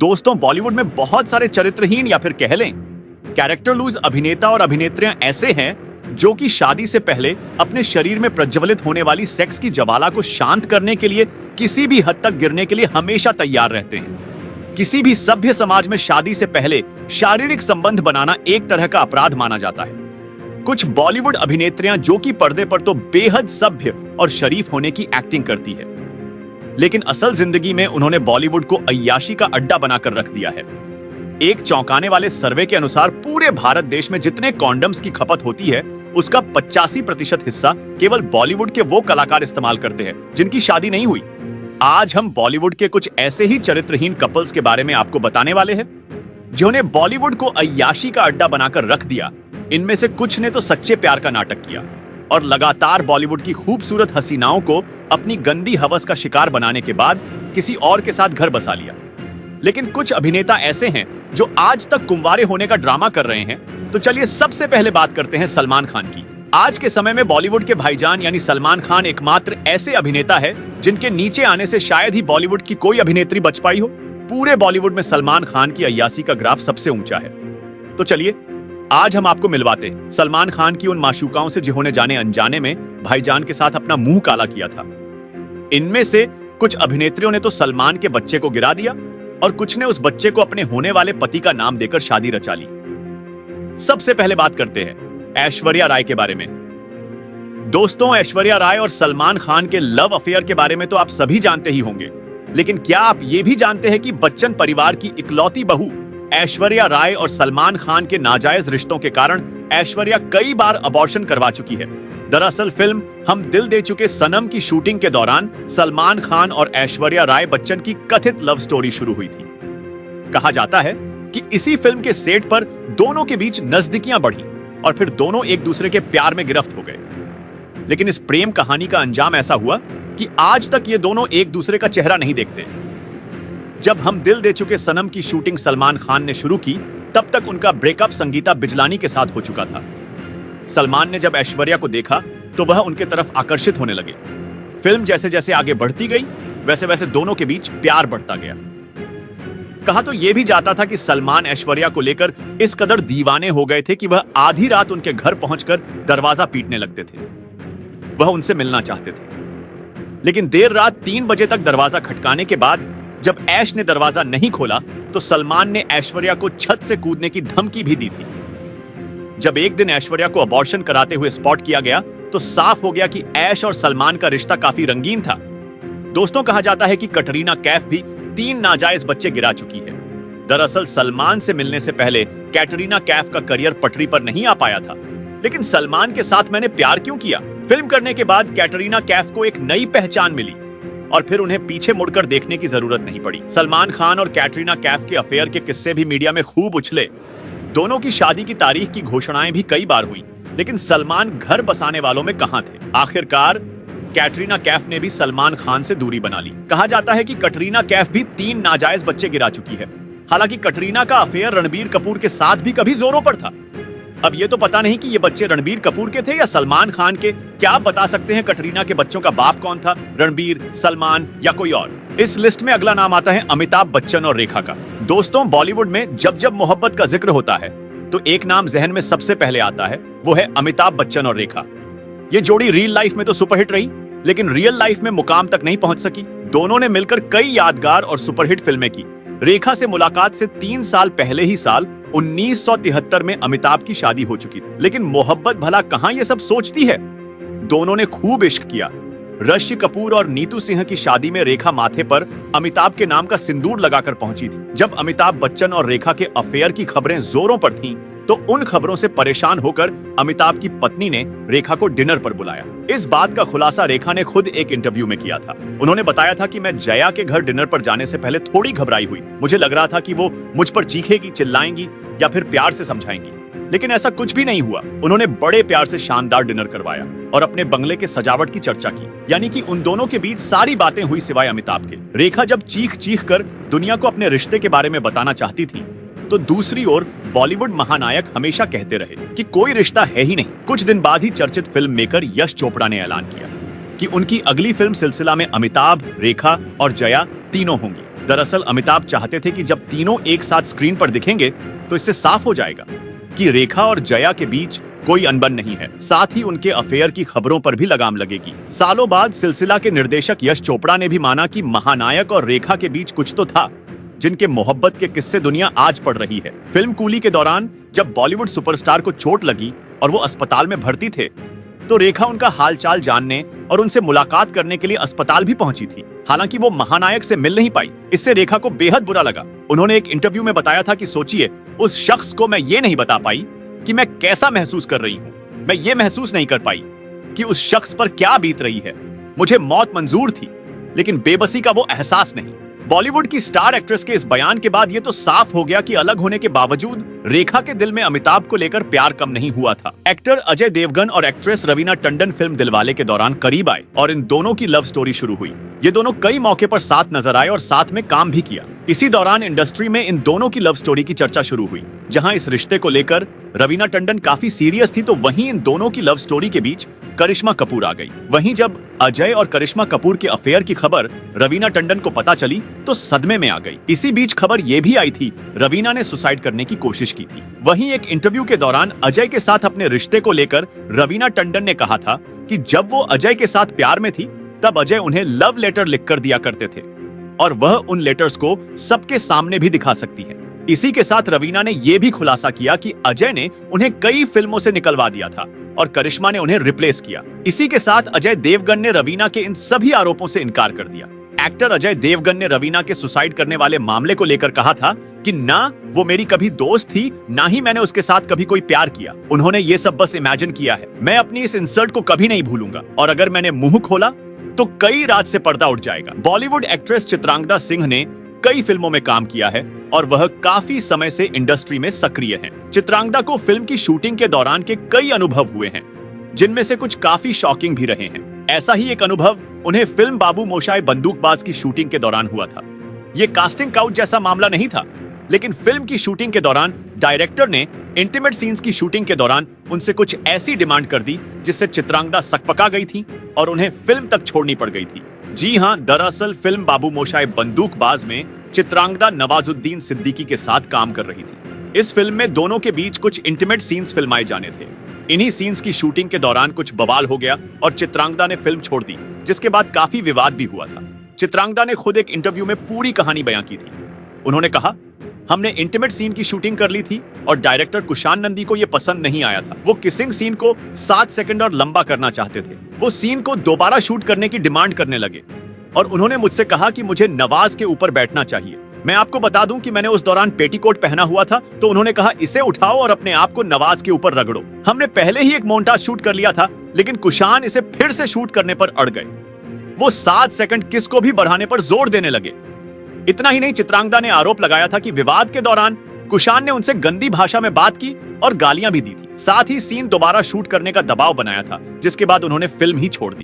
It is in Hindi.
दोस्तों, बॉलीवुड में बहुत सारे चरित्रहीन या फिर कह लें कैरेक्टर लूज अभिनेता और अभिनेत्रियां ऐसे हैं जो कि शादी से पहले अपने शरीर में प्रज्वलित होने वाली सेक्स की ज्वाला को शांत करने के लिए किसी भी हद तक गिरने के लिए हमेशा तैयार रहते हैं। किसी भी सभ्य समाज में शादी से पहले शारीरिक संबंध बनाना एक तरह का अपराध माना जाता है। कुछ बॉलीवुड अभिनेत्रियां जो कि पर्दे पर तो बेहद सभ्य और शरीफ होने की एक्टिंग करती है, लेकिन असल जिंदगी में उन्होंने बॉलीवुड को अय्याशी का अड्डा बनाकर रख दिया है। एक चौंकाने वाले सर्वे के अनुसार पूरे भारत देश में जितने कॉन्डम्स की खपत होती है उसका 85% हिस्सा केवल बॉलीवुड के वो कलाकार इस्तेमाल करते हैं जिनकी शादी नहीं हुई। आज हम बॉलीवुड के कुछ ऐसे ही चरित्रहीन कपल्स के बारे में आपको बताने वाले हैं जिन्होंने बॉलीवुड को अय्याशी का अड्डा बनाकर रख दिया। इनमें से कुछ ने तो सच्चे प्यार का नाटक किया और लगातार बॉलीवुड की खूबसूरत हसीनाओं को अपनी गंदी हवस का शिकार बनाने के बाद किसी और के साथ घर बसा लिया। लेकिन कुछ अभिनेता ऐसे हैं जो आज तक कुंवारे होने का ड्रामा कर रहे हैं। तो चलिए सबसे पहले बात करते हैं सलमान खान की। आज के समय में बॉलीवुड के भाईजान यानी सलमान खान एकमात्र ऐसे अभिनेता है जिनके नीचे आने से शायद ही बॉलीवुड की कोई अभिनेत्री बच पाई हो। पूरे बॉलीवुड में सलमान खान की अय्यासी का ग्राफ सबसे ऊंचा है। तो चलिए आज हम आपको मिलवाते हैं सलमान खान की उन माशूकाओं से जिन्होंने जाने अनजाने में भाईजान के साथ अपना मुंह काला किया था। इनमें से कुछ अभिनेत्रियों ने तो सलमान के बच्चे को गिरा दिया और कुछ ने उस बच्चे को अपने होने वाले पति का नाम देकर शादी रचा ली। सबसे पहले बात करते हैं ऐश्वर्या राय के बारे में। दोस्तों, ऐश्वर्या राय और सलमान खान के लव अफेयर के बारे में तो आप सभी जानते ही होंगे, लेकिन क्या आप ये भी जानते हैं कि बच्चन परिवार की इकलौती बहू ऐश्वर्या राय और सलमान खान के नाजायज रिश्तों के कारण ऐश्वर्या कई बार अबॉर्शन करवा चुकी है। दरअसल फिल्म हम दिल दे चुके सनम की शूटिंग के दौरान सलमान खान और ऐश्वर्या राय बच्चन की कथित लव स्टोरी शुरू हुई थी। कहा जाता है कि इसी फिल्म के सेट पर दोनों के बीच नजदीकियां बढ़ी और फिर दोनों एक दूसरे के प्यार में गिरफ्त हो गए। लेकिन इस प्रेम कहानी का अंजाम ऐसा हुआ कि आज तक ये दोनों एक दूसरे का चेहरा नहीं देखते। जब हम दिल दे चुके सनम की शूटिंग सलमान खान ने शुरू की, तब तक उनका ब्रेकअप संगीता बिजलानी के साथ हो चुका था। सलमान ने जब ऐश्वर्या को देखा तो वह उनके तरफ आकर्षित होने लगे। फिल्म जैसे जैसे आगे बढ़ती गई वैसे वैसे दोनों के बीच प्यार बढ़ता गया। कहा तो यह भी जाता था कि सलमान ऐश्वर्या को लेकर इस कदर दीवाने हो गए थे कि वह आधी रात उनके घर पहुंचकर दरवाजा पीटने लगते थे। वह उनसे मिलना चाहते थे, लेकिन देर रात 3 बजे तक दरवाजा खटकाने के बाद जब ऐश ने दरवाजा नहीं खोला तो सलमान ने ऐश्वर्या को छत से कूदने की धमकी भी दी थी। जब एक दिन ऐश्वर्या को अबॉर्शन कराते हुए स्पॉट किया गया तो साफ हो गया कि ऐश और सलमान का रिश्ता काफी रंगीन था। दोस्तों, कहा जाता है कि कटरीना कैफ भी 3 नाजायज बच्चे गिरा चुकी है। दरअसल सलमान से मिलने से पहले कैटरीना कैफ का करियर पटरी पर नहीं आ पाया था। लेकिन सलमान के साथ मैंने प्यार क्यों किया? फिल्म करने के बाद कैटरीना कैफ को एक नई पहचान मिली और फिर उन्हें पीछे मुड़कर देखने की जरूरत नहीं पड़ी। सलमान खान और कैटरीना कैफ के अफेयर के किस्से भी मीडिया में खूब उछले। दोनों की शादी की तारीख की घोषणाएं भी कई बार हुई, लेकिन सलमान घर बसाने वालों में कहां थे। आखिरकार कैटरीना कैफ ने भी सलमान खान से दूरी बना ली। कहा जाता है कि कटरीना कैफ भी 3 नाजायज बच्चे गिरा चुकी है। हालांकि कटरीना का अफेयर रणबीर कपूर के साथ भी कभी जोरों पर था। अब ये तो पता नहीं कि ये बच्चे रणबीर कपूर के थे या सलमान खान के। क्या आप बता सकते हैं कटरीना के बच्चों का बाप कौन था? रणबीर, सलमान या कोई और? इस लिस्ट में अगला नाम आता है अमिताभ बच्चन और रेखा का। दोस्तों, बॉलीवुड में जब जब मोहब्बत का जिक्र होता है तो एक नाम जहन में सबसे पहले आता है, वो है अमिताभ बच्चन और रेखा। ये जोड़ी रियल लाइफ में तो सुपरहिट रही, लेकिन रियल लाइफ में मुकाम तक नहीं पहुंच सकी। दोनों ने मिलकर कई यादगार और सुपरहिट फिल्में की। रेखा से मुलाकात से 3 साल पहले ही साल 1973 में अमिताभ की शादी हो चुकी थी। लेकिन मोहब्बत भला कहां ये सब सोचती है? दोनों ने खूब इश्क किया। ऋषि कपूर और नीतू सिंह की शादी में रेखा माथे पर अमिताभ के नाम का सिंदूर लगाकर पहुंची थी। जब अमिताभ बच्चन और रेखा के अफेयर की खबरें जोरों पर थीं, तो उन खबरों से परेशान होकर अमिताभ की पत्नी ने रेखा को डिनर पर बुलाया। इस बात का खुलासा रेखा ने खुद एक इंटरव्यू में किया था। उन्होंने बताया था कि मैं जया के घर डिनर पर जाने से पहले थोड़ी घबराई हुई। मुझे लग रहा था कि वो मुझ पर चीखेगी, चिल्लाएंगी या फिर प्यार से समझाएंगी, लेकिन ऐसा कुछ भी नहीं हुआ। उन्होंने बड़े प्यार से शानदार डिनर करवाया और अपने बंगले के सजावट की चर्चा की। यानी कि उन दोनों के बीच सारी बातें हुई सिवाय अमिताभ के। रेखा जब चीख चीख कर दुनिया को अपने रिश्ते के बारे में बताना चाहती थी, तो दूसरी ओर बॉलीवुड महानायक हमेशा कहते रहे कि कोई रिश्ता है ही नहीं। कुछ दिन बाद ही चर्चित फिल्म मेकर यश चोपड़ा ने ऐलान किया कि उनकी अगली फिल्म सिलसिला में अमिताभ, रेखा और जया तीनों होंगी। दरअसल अमिताभ चाहते थे कि जब तीनों एक साथ स्क्रीन पर दिखेंगे तो इससे साफ हो जाएगा कि रेखा और जया के बीच कोई अनबन नहीं है। साथ ही उनके अफेयर की खबरों पर भी लगाम लगेगी। सालों बाद सिलसिला के निर्देशक यश चोपड़ा ने भी माना कि महानायक और रेखा के बीच कुछ तो था, जिनके मोहब्बत के किस्से दुनिया आज पढ़ रही है। फिल्म कूली के दौरान जब बॉलीवुड सुपरस्टार को चोट लगी और वो अस्पताल में भर्ती थे, तो रेखा उनका हालचाल जानने और उनसे मुलाकात करने के लिए अस्पताल भी पहुंची थी। हालांकि वो महानायक से मिल नहीं पाई। इससे रेखा को बेहद बुरा लगा। उन्होंने एक इंटरव्यू में बताया था कि सोचिए, उस शख्स को मैं ये नहीं बता पाई कि मैं कैसा महसूस कर रही हूँ। मैं ये महसूस नहीं कर पाई कि उस शख्स पर क्या बीत रही है। मुझे मौत मंजूर थी, लेकिन बेबसी का वो एहसास नहीं। बॉलीवुड की स्टार एक्ट्रेस के इस बयान के बाद ये तो साफ हो गया कि अलग होने के बावजूद रेखा के दिल में अमिताभ को लेकर प्यार कम नहीं हुआ था। एक्टर अजय देवगन और एक्ट्रेस रवीना टंडन फिल्म दिलवाले के दौरान करीब आए और इन दोनों की लव स्टोरी शुरू हुई। ये दोनों कई मौके पर साथ नजर आए और साथ में काम भी किया। इसी दौरान इंडस्ट्री में इन दोनों की लव स्टोरी की चर्चा शुरू हुई। जहां इस रिश्ते को लेकर रवीना टंडन काफी सीरियस थी, तो वहीं इन दोनों की लव स्टोरी के बीच करिश्मा कपूर आ गई। वहीं जब अजय और करिश्मा कपूर के अफेयर की खबर रवीना टंडन को पता चली तो सदमे में आ गई। इसी बीच खबर ये भी आई थी रवीना ने सुसाइड करने की कोशिश की थी। वहीं एक इंटरव्यू के दौरान अजय के साथ अपने रिश्ते को लेकर रवीना टंडन ने कहा था कि जब वो अजय के साथ प्यार में थी तब अजय उन्हें लव लेटर लिखकर दिया करते थे और वह उन लेटर्स को सबके सामने भी दिखा सकती है। इसी के साथ रवीना ने यह भी खुलासा किया कि अजय ने उन्हें कई फिल्मों से निकलवा दिया था और करिश्मा ने उन्हें रिप्लेस किया। इसी के साथ अजय देवगन ने रवीना के इन सभी आरोपों से इनकार कर दिया। एक्टर अजय देवगन ने रवीना के सुसाइड करने वाले मामले को लेकर कहा था कि ना वो मेरी कभी दोस्त थी, ना ही मैंने उसके साथ कभी कोई प्यार किया। उन्होंने ये सब बस इमेजिन किया है। मैं अपनी इस इंसल्ट को कभी नहीं भूलूंगा और अगर मैंने मुंह खोला तो कई रात से पर्दा उठ जाएगा। बॉलीवुड एक्ट्रेस चित्रांगदा सिंह ने कई फिल्मों में काम किया है और वह काफी समय से इंडस्ट्री में सक्रिय हैं। चित्रांगदा को फिल्म की शूटिंग के दौरान के कई अनुभव हुए हैं, जिनमें से कुछ काफी शॉकिंग भी रहे हैं। ऐसा ही एक अनुभव उन्हें फिल्म बाबू मोशाय बंदूकबाज की शूटिंग के दौरान हुआ था। ये कास्टिंग काउच जैसा मामला नहीं था, लेकिन फिल्म की शूटिंग के दौरान डायरेक्टर ने इंटीमेट सीन्स की शूटिंग के दौरान उनसे कुछ ऐसी डिमांड कर दी जिससे चित्रांगदा सकपका गई थी और उन्हें फिल्म तक छोड़नी पड़ गई थी। जी हां, दरअसल फिल्म बाबू मोशाय बंदूकबाज में चित्रांगदा नवाजुद्दीन सिद्दीकी के साथ काम कर रही थी। इस फिल्म में दोनों के बीच कुछ इंटीमेट सीन्स फिल्माए जाने थे। इन्हीं सीन्स की शूटिंग के दौरान कुछ बवाल हो गया और चित्रांगदा ने फिल्म छोड़ दी, जिसके बाद काफी विवाद भी हुआ था। चित्रांगदा ने खुद एक इंटरव्यू में पूरी कहानी बयां की थी। उन्होंने कहा, हमने इंटीमेट सीन की शूटिंग कर ली थी और डायरेक्टर कुशान नंदी को यह पसंद नहीं आया था। वो किसिंग सीन को 7 सेकंड और लंबा करना चाहते थे। वो सीन को दोबारा शूट करने की डिमांड करने लगे और उन्होंने मुझसे कहा कि मुझे नवाज के ऊपर बैठना चाहिए। मैं आपको बता दूं कि मैंने उस दौरान पेटीकोट पहना हुआ था, तो उन्होंने कहा इसे उठाओ और अपने आप को नवाज के ऊपर रगड़ो। हमने पहले ही एक मोन्टाज शूट कर लिया था, लेकिन कुशान इसे फिर से शूट करने पर अड़ गए। वो 7 सेकंड किस को भी बढ़ाने पर जोर देने लगे। इतना ही नहीं, चित्रांगदा ने आरोप लगाया था कि विवाद के दौरान कुशान ने उनसे गंदी भाषा में बात की और गालियां भी दी थी। साथ ही सीन दोबारा शूट करने का दबाव बनाया था, जिसके बाद उन्होंने फिल्म ही छोड़ दी।